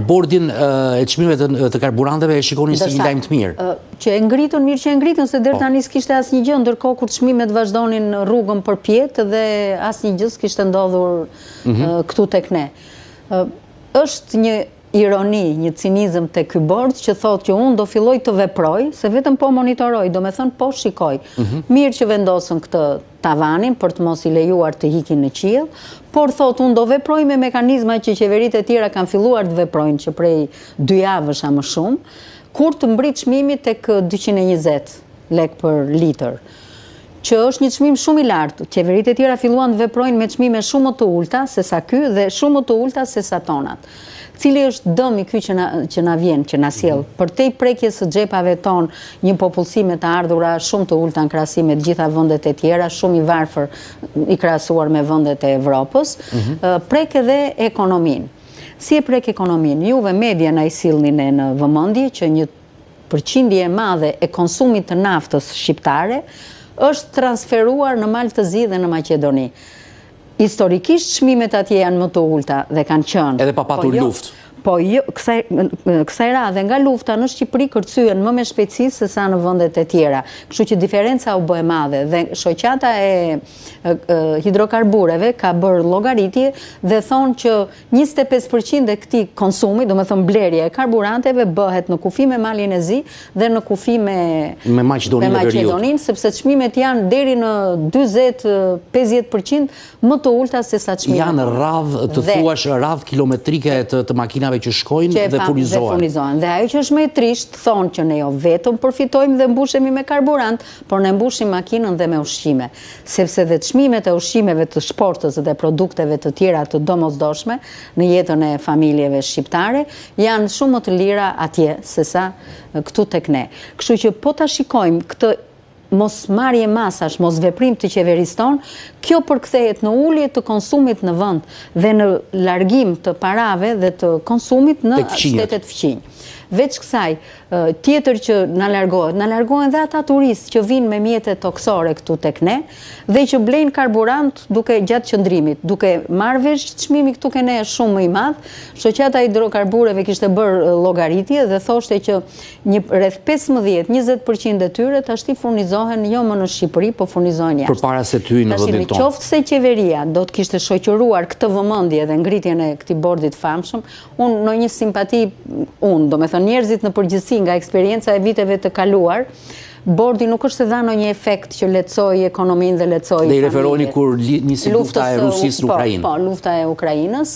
Bordin e çmimeve të karburanteve e shikonin si një lajm të mirë. Që e ngritën, se deri tani s'kishte asnjë gjë, ndërkohë kur çmimet vazhdonin rrugën përpjet dhe asnjë gjë s'kishte ndodhur këtu tek ne. Është një ironi, një cinizëm te ky bord që thotë që unë do filloj të veproj, se vetëm po monitoroj, do me thënë po shikoj. Mirë që vendosën këtë tavanin për të mos i lejuar të hikin në qiell, por thotë unë do veproj me mekanizma që qeveritë e tjera kanë filluar të veprojnë që prej 2 javësh a më shumë, kur të mbrit çmimi tek 220 lek për litër, që është një çmim shumë i lartë. Qeveritë e tjera filluan të veprojnë me çmime shumë më të ulta se sa ky dhe shumë më të ulta se sa tonat. Cili është dëmi ky që na vjen, që na sjell, përtej prekjes së xhepave ton, një popullsi me të ardhura shumë të ulta në krahasim me të gjitha vendet e tjera, shumë i varfër i krahasuar me vendet e Evropës, prek edhe ekonominë. Si e prek ekonominë? Juve media na i sillni ne në vëmendje që një përqindje e madhe e konsumit të naftës shqiptare është transferuar në Malë të Zi dhe në Maqedoni. Historikisht çmimet atje janë më të ulta dhe kanë qenë. Edhe pa patur luftë. Po jo, kësaj radhe nga lufta në Shqipëri kërcyen më me shpejtësi se sa në vendet e tjera. Kështu që diferenca u bë e madhe dhe shoqata e hidrokarbureve ka bërë llogaritje dhe thonë që 25% e këtij konsumi, domethënë blerja e karburanteve, bëhet në kufi me Malin e Zi dhe në kufi me Maqedoninë, sepse çmimet janë deri në 40-50% më të ulta se sa çmimet. Janë radhë të thuash radhë kilometrike të makinave që shkojnë dhe furnizohen. Dhe ajo që është më e trisht, thonë që ne jo vetëm përfitojmë dhe mbushemi me karburant, por ne mbushim makinën dhe me ushqime. Sepse dhe çmimet e ushqimeve të shportës dhe produkteve të tjera të domosdoshme në jetën e familjeve shqiptare janë shumë më të lira atje se sa këtu tek ne. Kështu që po ta shikojmë këtë mos marrje masash, mos veprim të qeverisë tonë, kjo përkthehet në ulje të konsumit në vend dhe në largim të parave dhe të konsumit në shtetet fqinj. Veç kësaj, tjetër që na largohen dhe ata turistë që vinë me mjete toksore këtu tek ne dhe që blejnë karburant gjatë qëndrimit, duke marrë vesh që çmimi këtu ke ne është shumë më i madh. Shoqata e hidrokarbureve kishte bërë llogaritje dhe thoshte që rreth 15-20% e tyre tashti furnizohen jo më në Shqipëri, po furnizohen jashtë. Përpara se të hyjnë në vendin tonë. Qoftë se qeveria do të kishte shoqëruar këtë vëmendje dhe ngritjen e këtij bordit famshëm, unë në një simpati, domethënë njerëzit në përgjithësi nga eksperienca e viteve të kaluar, bordi nuk është se dha ndonjë efekt që lehtësoi ekonominë dhe lehtësoi familjen. Dhe i referoheni kur nisi lufta e Rusisë në Ukrainë. Po, lufta e Ukrainës.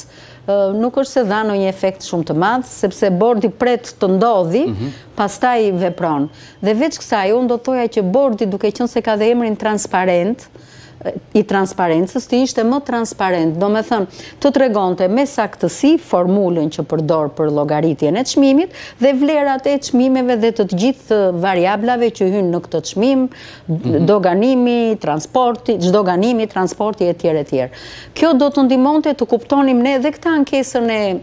Nuk është se dha ndonjë efekt shumë të madh, sepse bordi pret të ndodhi, pastaj vepron. Dhe veç kësaj, unë do thoja që bordi, duke qenë se ka dhe emrin transparent, i transparencës të ishte më transparent, do me thënë të tregonte me saktësi formulën që përdor për llogaritjen e çmimit dhe vlerat e çmimeve dhe të gjithë variablave që hynë në këtë çmim, doganimi, transporti etj. Kjo do të ndihmonte të kuptonim ne dhe këtë ankesën e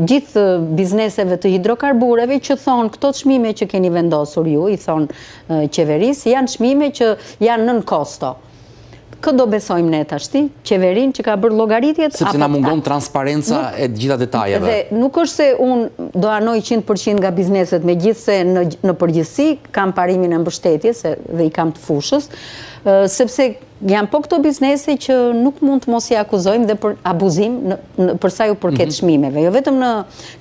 gjithë bizneseve të hidrokarbureve që thonë këto çmime që keni vendosur ju, i thonë qeverisë, janë çmime që janë nën kosto. Këtë do besojmë ne tashti, qeverinë që ka bërë llogaritjet. Sepse na mungon transparenca e gjitha detajeve. Dhe nuk është se unë do anoj 100% nga bizneset, megjithse në përgjithësi kam parimin e mbështetjes dhe i kam të fushës, sepse janë po këto biznese që nuk mund të mos i akuzojmë dhe për abuzim për sa ju përket çmimeve, jo vetëm në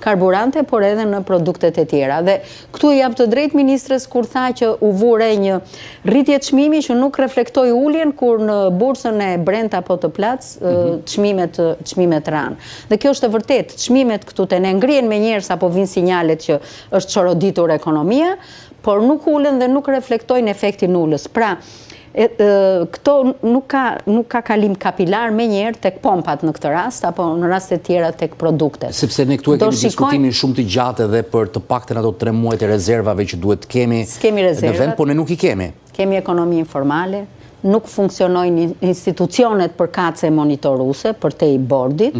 karburante, por edhe në produktet e tjera. Dhe këtu jap të drejtë ministres kur tha që u vure një rritje çmimi që nuk reflektoi uljen kur në bursën e Brent apo të Platts çmimet ranë. Dhe kjo është e vërtetë, çmimet këtu te ne ngrihen me njerëz apo vijnë sinjalet që është çoroditur ekonomia, por nuk ulen dhe nuk reflektojnë efektin ulës. Pra, këto nuk ka kalim kapilar me njerë tek pompat në këtë rast, apo në rastet tjera tek produktet. Sepse ne këtu e kemi diskutimin shumë të gjatë edhe për të pakten ato 3 muajt e rezervave që duhet kemi në vend, por ne nuk i kemi. Kemi ekonomi informale, nuk funksionojnë institucionet përkatëse monitoruese për te i bordit,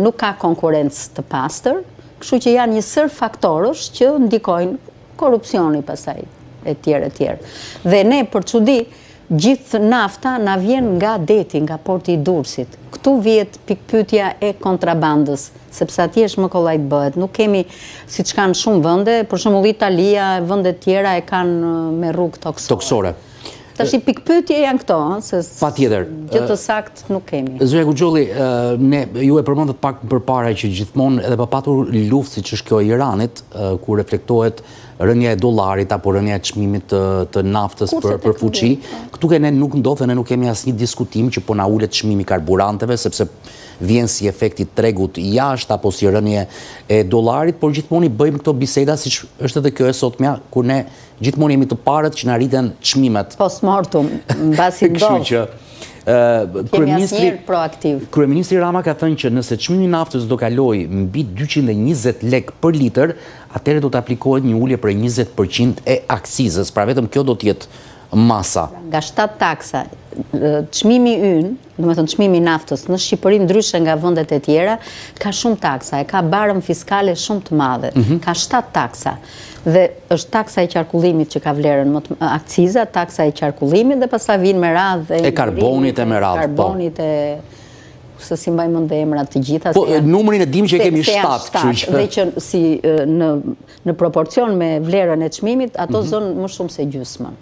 nuk ka konkurencë të pastër, kështu që janë një sër faktorësh që ndikojnë korrupsioni pastaj. E tjerë. Dhe ne, për çudi, gjithë nafta na vjen nga deti, nga porti i Durrësit. Këtu vjet pikpyetja e kontrabandës, sepse atje është më kollaj të bëhet. Nuk kemi, siç kanë shumë vende, për shembull Italia, vende të tjera e kanë me rrugë toksore. Tash i pikpyetje janë këto, se patjetër. Gjë të saktë nuk kemi. Zoja Kuxholli, ju e përmendët pak përpara që gjithmonë edhe pa patur luftë siç është kjo e Iranit, ku reflektohet rënja e dollarit apo rënja e çmimit të naftës për fuqi, këtu ne nuk ndodh dhe ne nuk kemi asnjë diskutim që po na ulet çmimi i karburanteve, sepse vjen si efekti tregut jashtë apo si rënje e dollarit, por gjithmonë i bëjmë këto biseda siç është edhe kjo e sotmja, ku ne gjithmonë jemi të parët që na rriten çmimet. Post mortem, mbasi ndodh. Kështu që Kryeministri Rama ka thënë që nëse çmimi i naftës do kalojë mbi 220 lek për litër, atëherë do të aplikohet një ulje për 20% e aksizës. Pra vetëm kjo do të jetë masa. Nga 7 taksa, çmimi ynë, domethënë çmimi i naftës në Shqipëri ndryshe nga vendet e tjera, ka shumë taksa, e ka barëm fiskale shumë të madhe. Ka 7 taksa. Dhe është taksa e qarkullimit që ka vlerën më të akciza, taksa e qarkullimit dhe pastaj vijnë me radhë e karbonit e me radhë. Karbonit e se si mbaj mend emrat të gjitha. Po numrin e dim që kemi 7, kështu dhe që si në proporcion me vlerën e çmimit, ato zonë më shumë se gjysmën.